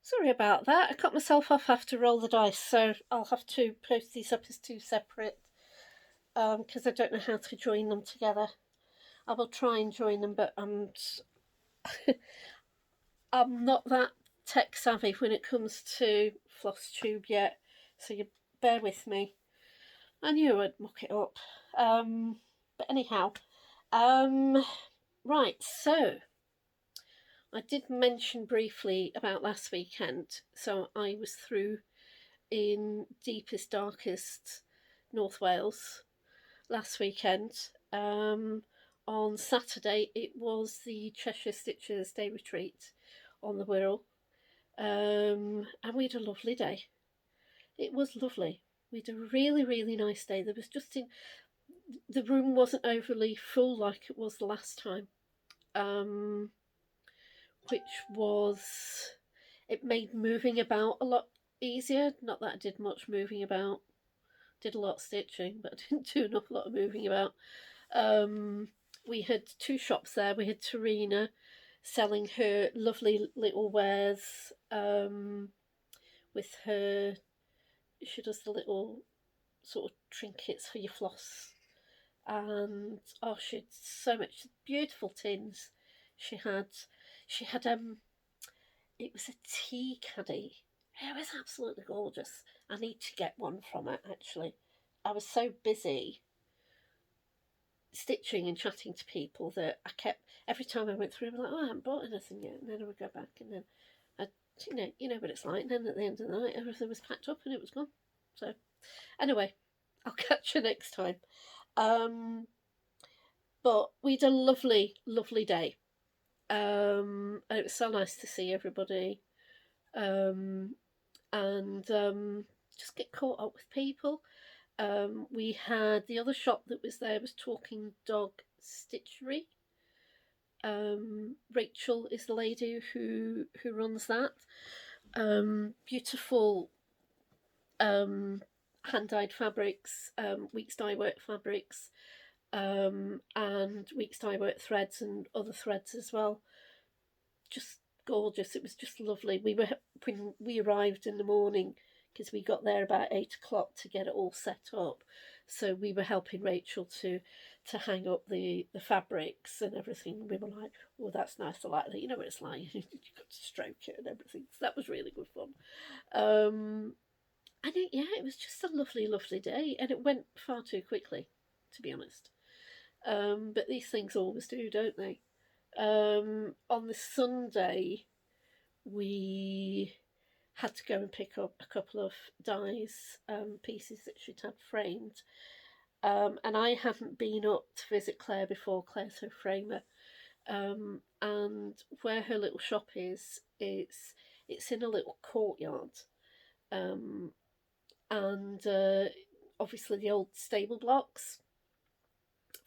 Sorry about that. I cut myself off after roll the dice, so I'll have to post these up as two separate because I don't know how to join them together. I will try and join them, but I'm not that tech savvy when it comes to Flosstube yet, so you bear with me. I knew I'd muck it up. But anyhow, um, right. So I did mention briefly about last weekend. So I was through in deepest, darkest North Wales last weekend. On Saturday, it was the Cheshire Stitchers Day Retreat on the Wirral, and we had a lovely day. It was lovely. We had a really, really nice day. There was just the room wasn't overly full like it was the last time, um, which was it made moving about a lot easier. Not that I did much moving about, did a lot of stitching, but I didn't do an awful lot of moving about. Um, we had two shops there. We had Tarina selling her lovely little wares with her. She does the little sort of trinkets for your floss, and oh, she had so much beautiful tins. She had, she had it was a tea caddy. It was absolutely gorgeous. I need to get one from it actually. I was so busy stitching and chatting to people that I kept every time I went through, I'm like, oh, I haven't bought anything yet, and then I would go back, and then I, you know what it's like. And then at the end of the night, everything was packed up and it was gone. So anyway, I'll catch you next time. Um, but we had a lovely, lovely day. And it was so nice to see everybody. Um, and just get caught up with people. We had the other shop that was there was Talking Dog Stitchery. Rachel is the lady who runs that. Beautiful hand dyed fabrics, weeks dye work fabrics, and weeks dye work threads and other threads as well. Just gorgeous. It was just lovely. We were when we arrived in the morning because we got there about 8 o'clock to get it all set up. So we were helping Rachel to hang up the fabrics and everything. We were like, "Oh, that's nice. I like that." You know what it's like. You got to stroke it and everything. So that was really good fun. And yeah, it was just a lovely, lovely day, and it went far too quickly, to be honest. But these things always do, don't they? On the Sunday, we had to go and pick up a couple of dies, pieces that she'd had framed. And I hadn't been up to visit Claire before. Claire's her framer. And where her little shop is, it's in a little courtyard. Um, and obviously the old stable blocks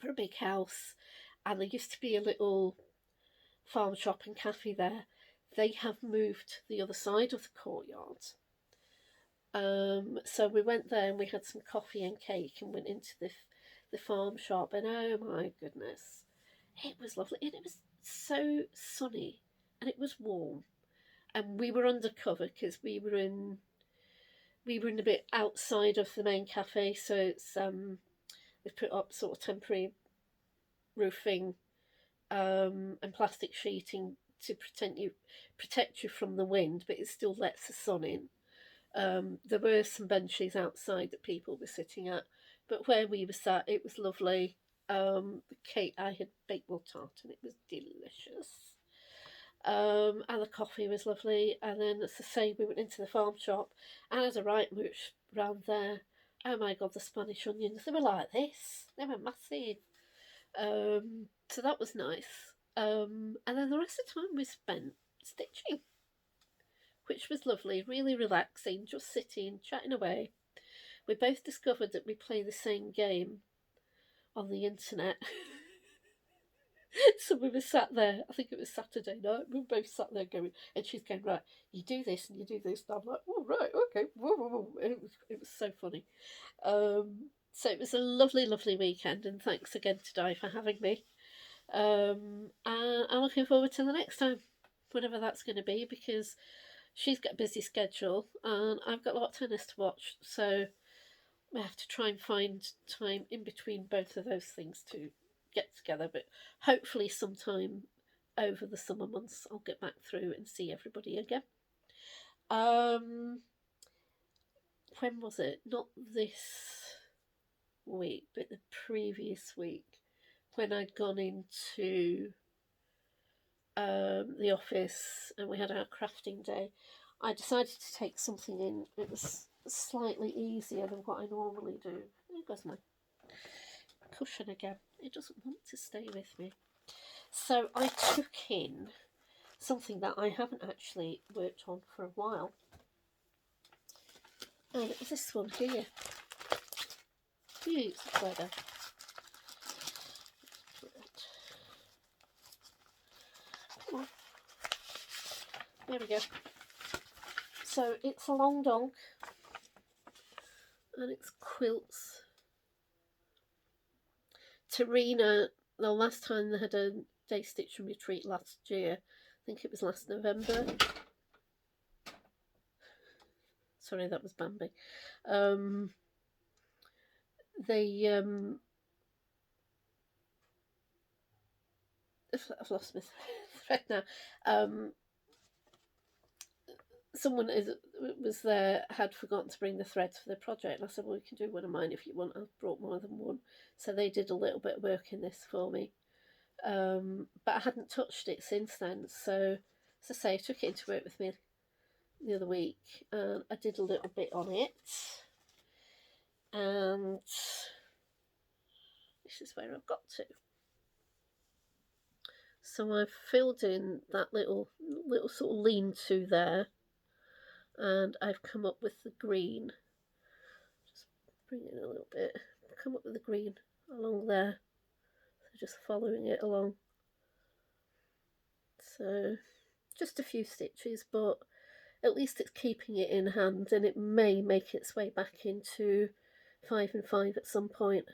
for a big house. And there used to be a little farm shop and cafe there. They have moved to the other side of the courtyard. So we went there and we had some coffee and cake and went into the farm shop, and oh my goodness, it was lovely, and it was so sunny and it was warm, and we were undercover because we were in a bit outside of the main cafe, so it's they've put up sort of temporary roofing and plastic sheeting to protect you from the wind, but it still lets the sun in. There were some benches outside that people were sitting at, but where we were sat, it was lovely. The cake, I had bakewell tart, and it was delicious. And the coffee was lovely. And then, as I say, we went into the farm shop, and as a right mooch round there, oh my god, the Spanish onions, they were like this. They were massive. So that was nice. And then the rest of the time we spent stitching, which was lovely, really relaxing, just sitting, chatting away. We both discovered that we play the same game on the internet. So we were sat there, I think it was Saturday night, we were both sat there going, and she's going, right, you do this and you do this. And I'm like, oh, right, okay. Whoa, whoa, whoa. It was so funny. So it was a lovely, lovely weekend, and thanks again to Di for having me. And I'm looking forward to the next time, whenever that's going to be, because she's got a busy schedule and I've got a lot of tennis to watch, so we have to try and find time in between both of those things to get together. But hopefully sometime over the summer months I'll get back through and see everybody again. When was it? Not this week, but the previous week, when I'd gone into the office and we had our crafting day, I decided to take something in that was slightly easier than what I normally do. There goes my cushion again. It doesn't want to stay with me. So I took in something that I haven't actually worked on for a while. And it's this one here. It's a sweater. Come on. There we go. So it's a long donk and it's quilts. Tarina, the last time they had a day stitching retreat last year, I think it was last November. Sorry, that was Bambi. I've lost my thread now. Someone was there, had forgotten to bring the threads for the project, and I said, well, you can do one of mine if you want. I've brought more than one. So they did a little bit of work in this for me. But I hadn't touched it since then. So, as I say, I took it into work with me the other week, and I did a little bit on it. And this is where I've got to. So I've filled in that little sort of lean-to there, and I've come up with the green. Just bring it in a little bit. Come up with the green along there. So just following it along. So just a few stitches, but at least it's keeping it in hand, and it may make its way back into 5 and 5 at some point.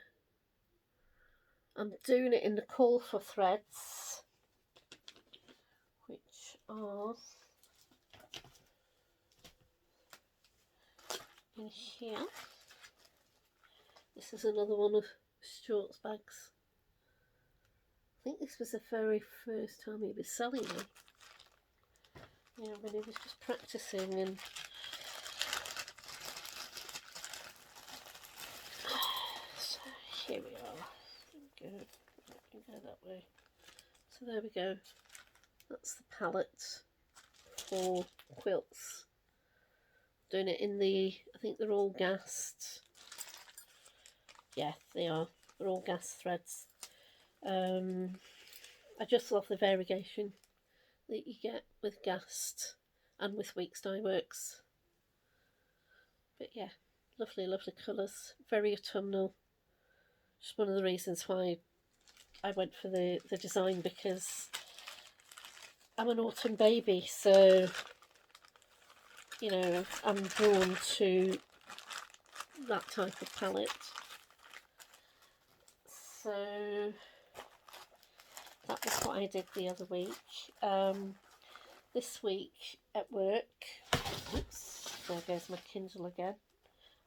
I'm doing it in the colourful threads, which are in here. This is another one of Stuart's bags. I think this was the very first time he was selling them. You know, when he was just practicing. And so here we are. Go that way. So there we go. That's the palette for quilts. Doing it in the, I think they're all gassed. Yeah, they are. They're all gas threads. I just love the variegation that you get with gassed and with Weeks Dye Works. But yeah, lovely, lovely colours. Very autumnal. Just one of the reasons why I went for the design, because I'm an autumn baby, so you know, I'm drawn to that type of palette. So that was what I did the other week. This week at work, oops, there goes my Kindle again.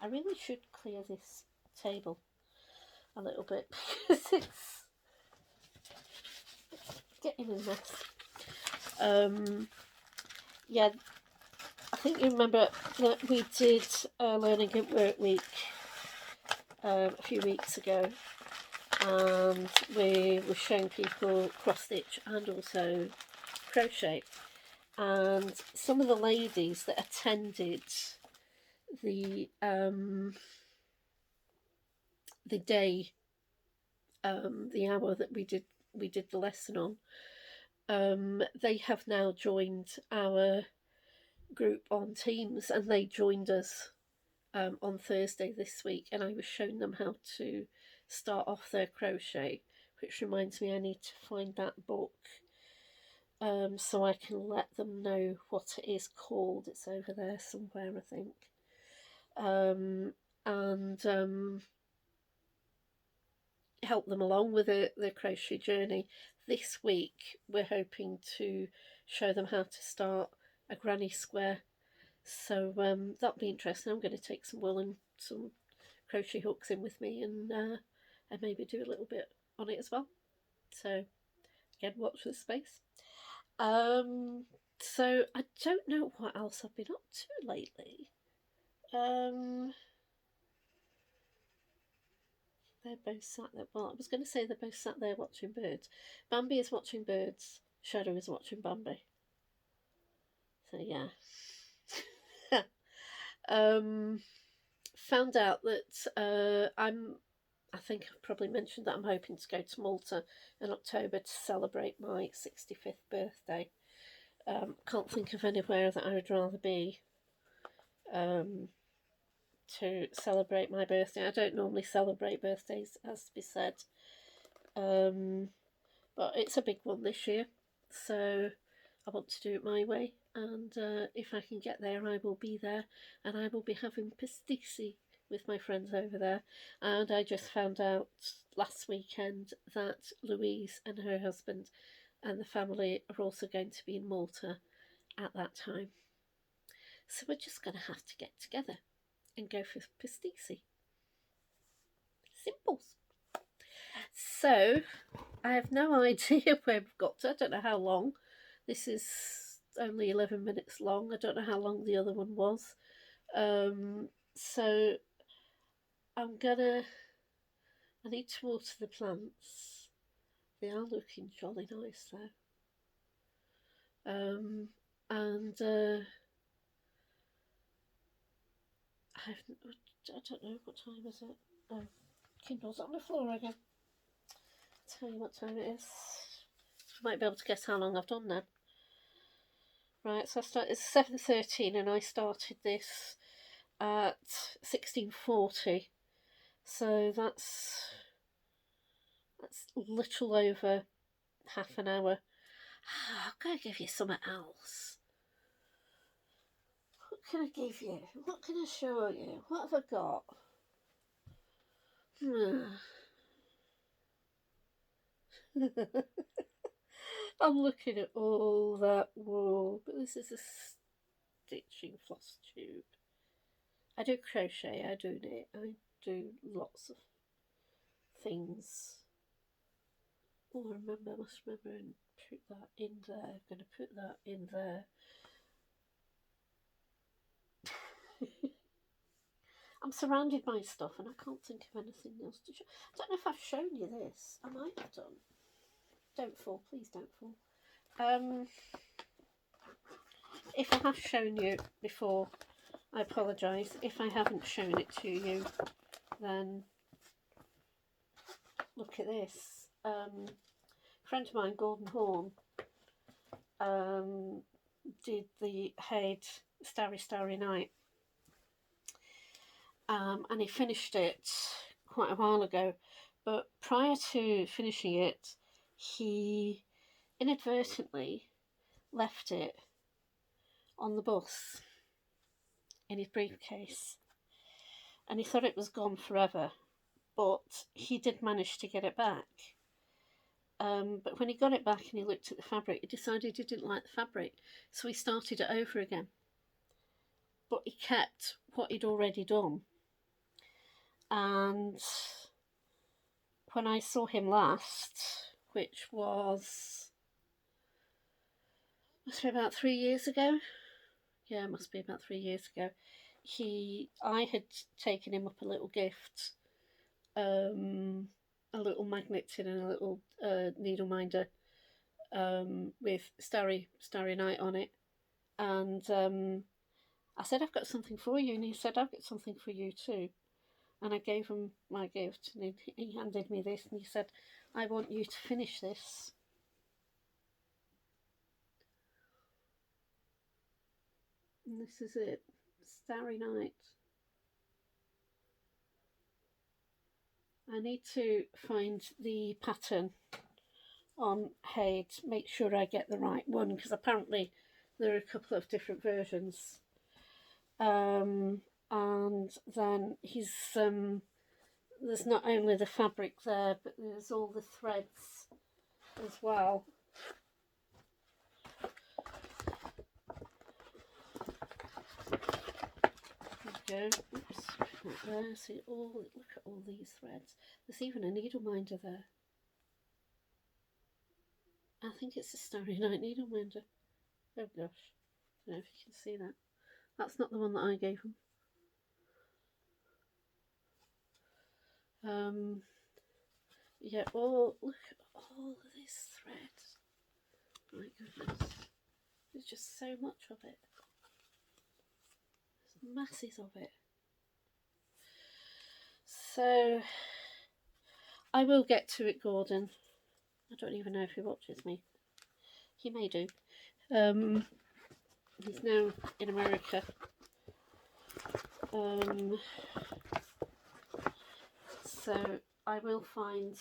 I really should clear this table a little bit because it's getting a mess. Yeah, I think you remember that we did a Learning at Work week a few weeks ago, and we were showing people cross stitch and also crochet. And some of the ladies that attended the day, the hour that we did the lesson on, they have now joined our group on Teams, and they joined us on Thursday this week, and I was showing them how to start off their crochet, which reminds me I need to find that book so I can let them know what it is called. It's over there somewhere, I think. And help them along with their crochet journey. This week we're hoping to show them how to start a granny square So that'll be interesting. I'm going to take some wool and some crochet hooks in with me, and maybe do a little bit on it as well. So again, watch this space. So I don't know what else I've been up to lately. They're both sat there. Well, I was going to say they're both sat there watching birds. Bambi is watching birds. Shadow is watching Bambi. So yeah. Found out that I think I've probably mentioned that I'm hoping to go to Malta in October to celebrate my 65th birthday. Can't think of anywhere that I would rather be to celebrate my birthday. I don't normally celebrate birthdays, as to be said, but it's a big one this year, so I want to do it my way, and if I can get there, I will be there, and I will be having pasticci with my friends over there. And I just found out last weekend that Louise and her husband and the family are also going to be in Malta at that time. So we're just going to have to get together and go for pasticci. Simples. So I have no idea where we've got to. I don't know how long. This is only 11 minutes long. I don't know how long the other one was. So I need to water the plants. They are looking jolly nice though. And I don't know, what time is it? Oh, Kindle's on the floor again. I'll tell you what time it is. You might be able to guess how long I've done then. Right, so it's 7:13 and I started this at 16:40. So that's little over half an hour. I'm going to give you something else. What can I give you? What can I show you? What have I got? I'm looking at all that wool, but this is a stitching floss tube. I do crochet, I do knit, I do lots of things. Oh, I must remember and put that in there. I'm going to put that in there. I'm surrounded by stuff and I can't think of anything else to show. I don't know if I've shown you this. I might have done. Don't fall, please don't fall. If I have shown you before, I apologise. If I haven't shown it to you, then look at this. A friend of mine, Gordon Horn, did the Head Starry Starry Night, and he finished it quite a while ago, but prior to finishing it, he inadvertently left it on the bus in his briefcase, and he thought it was gone forever, but he did manage to get it back. But when he got it back and he looked at the fabric, he decided he didn't like the fabric, so he started it over again. But he kept what he'd already done. And when I saw him last, which was, must be about 3 years ago. Yeah, it must be about 3 years ago. I had taken him up a little gift, a little magnet tin and a little needle minder with Starry Night on it. And I said, I've got something for you. And he said, I've got something for you too. And I gave him my gift, and he handed me this, and he said, I want you to finish this. And this is it. Starry Night. I need to find the pattern on Head, make sure I get the right one, because apparently there are a couple of different versions. And then there's not only the fabric there, but there's all the threads as well. we go. Oops, not there. See, look at all these threads. There's even a needle minder there. I think it's a Starry Night needle minder. Oh gosh, I don't know if you can see that. That's not the one that I gave him. Yeah, look at all of this thread. My goodness, there's just so much of it. There's masses of it. So I will get to it, Gordon. I don't even know if he watches me. He may do. He's now in America. So I will find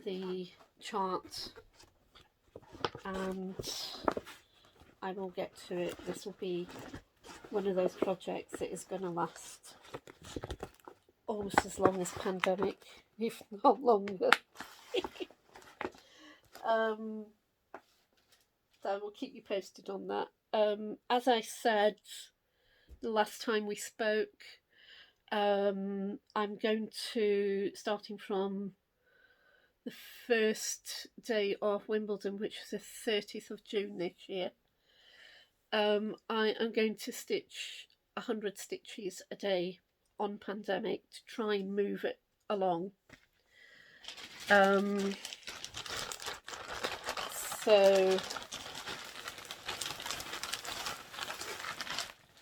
the chart and I will get to it. This will be one of those projects that is going to last almost as long as pandemic, if not longer. So I will keep you posted on that. As I said the last time we spoke, I'm going to, starting from the first day of Wimbledon, which is the 30th of June this year, I am going to stitch 100 stitches a day on pandemic to try and move it along. So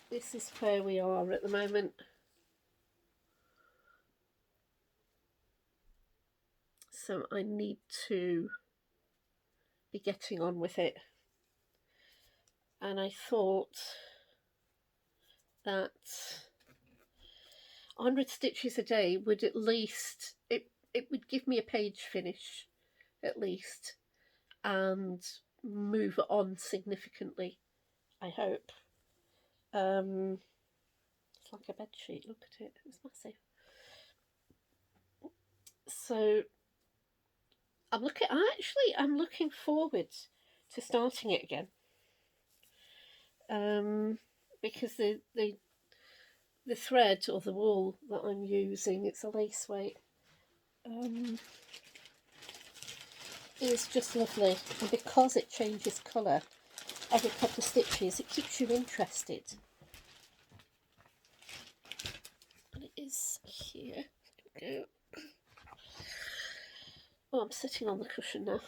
this is where we are at the moment. So I need to be getting on with it. And I thought that 100 stitches a day would at least, it would give me a page finish at least and move it on significantly, I hope. It's like a bed sheet, look at it, it's massive. So I'm looking forward to starting it again. Because the thread or the wool that I'm using, it's a lace weight, is just lovely, and because it changes colour every couple of stitches, it keeps you interested. And it is here. There we go. Oh, I'm sitting on the cushion now.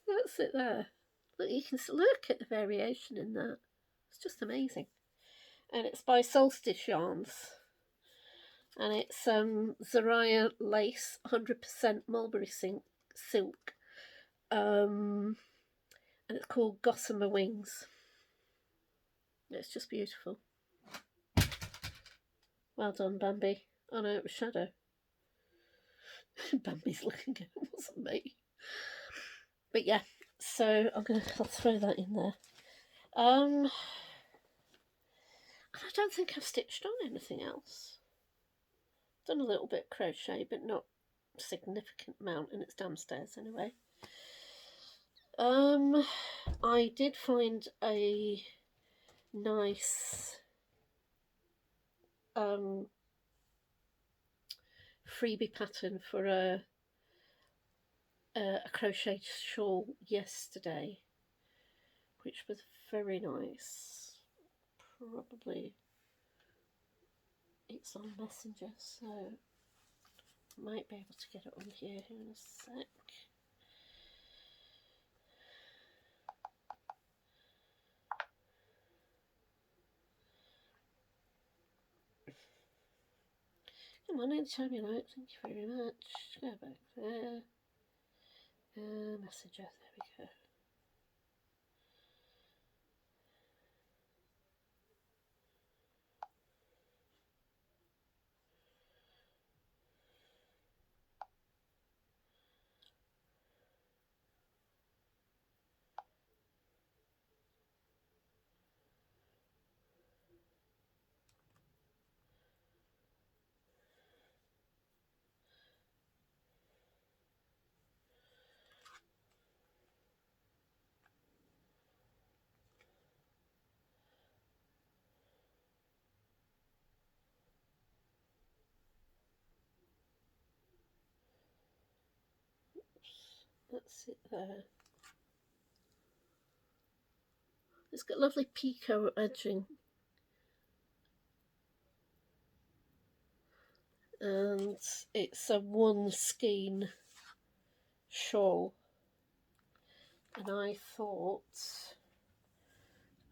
That's it there. Look, you can look at the variation in that. It's just amazing. And it's by Solstice Yarns. And it's Zariah lace, 100% mulberry silk. And it's called Gossamer Wings. It's just beautiful. Well done, Bambi. Oh no, it was Shadow. Bambi's looking good, it wasn't me. But yeah, so I'll throw that in there. I don't think I've stitched on anything else. Done a little bit of crochet, but not a significant amount, and it's downstairs anyway. I did find a nice freebie pattern for a crochet shawl yesterday, which was very nice. Probably it's on Messenger, so I might be able to get it on here in a sec. Come on, anytime you like. Thank you very much. Go back there. Messenger, there we go. That's it there. It's got lovely picot edging. And it's a one skein shawl. And I thought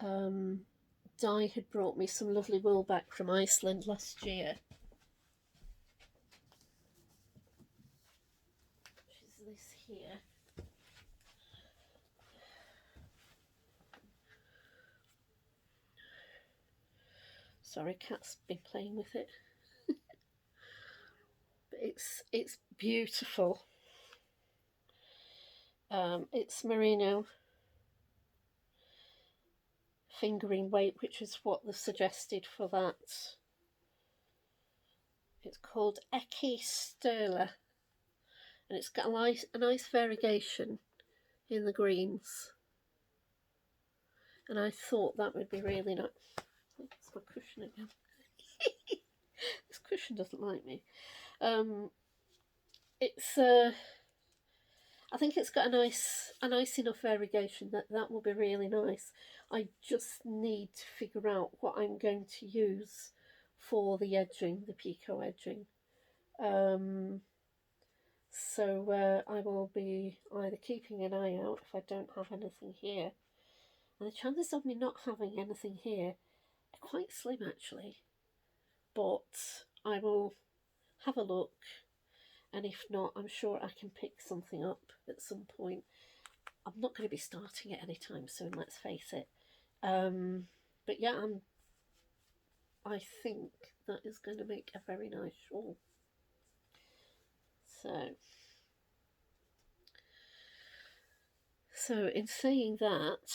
Di had brought me some lovely wool back from Iceland last year. Which is this here. Sorry, cat's been playing with it. But it's beautiful. It's merino fingering weight, which is what they've suggested for that. It's called Eki Sterla, and it's got a nice variegation in the greens. And I thought that would be really nice. It's my cushion again. This cushion doesn't like me. It's I think it's got a nice enough variegation that will be really nice. I just need to figure out what I'm going to use for the edging, the picot edging. So I will be either keeping an eye out if I don't have anything here. And the chances of me not having anything here are quite slim actually. But I will have a look, and if not, I'm sure I can pick something up at some point. I'm not going to be starting it anytime soon, let's face it. But yeah, I think that is going to make a very nice shawl. So in saying that,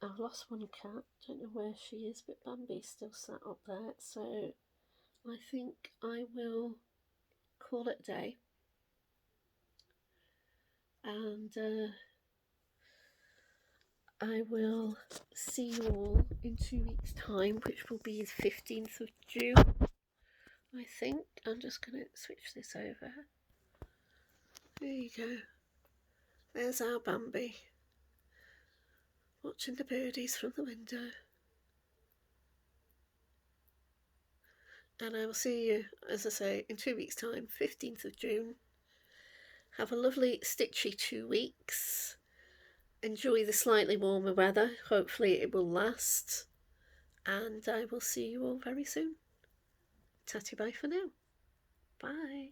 I've lost one cat, don't know where she is, but Bambi's still sat up there, so I think I will call it a day. And I will see you all in 2 weeks' time, which will be the 15th of June, I think. I'm just going to switch this over. There you go. There's our Bambi, watching the birdies from the window. And I will see you, as I say, in 2 weeks' time, 15th of June. Have a lovely stitchy 2 weeks. Enjoy the slightly warmer weather. Hopefully it will last. And I will see you all very soon. Tatty bye for now. Bye.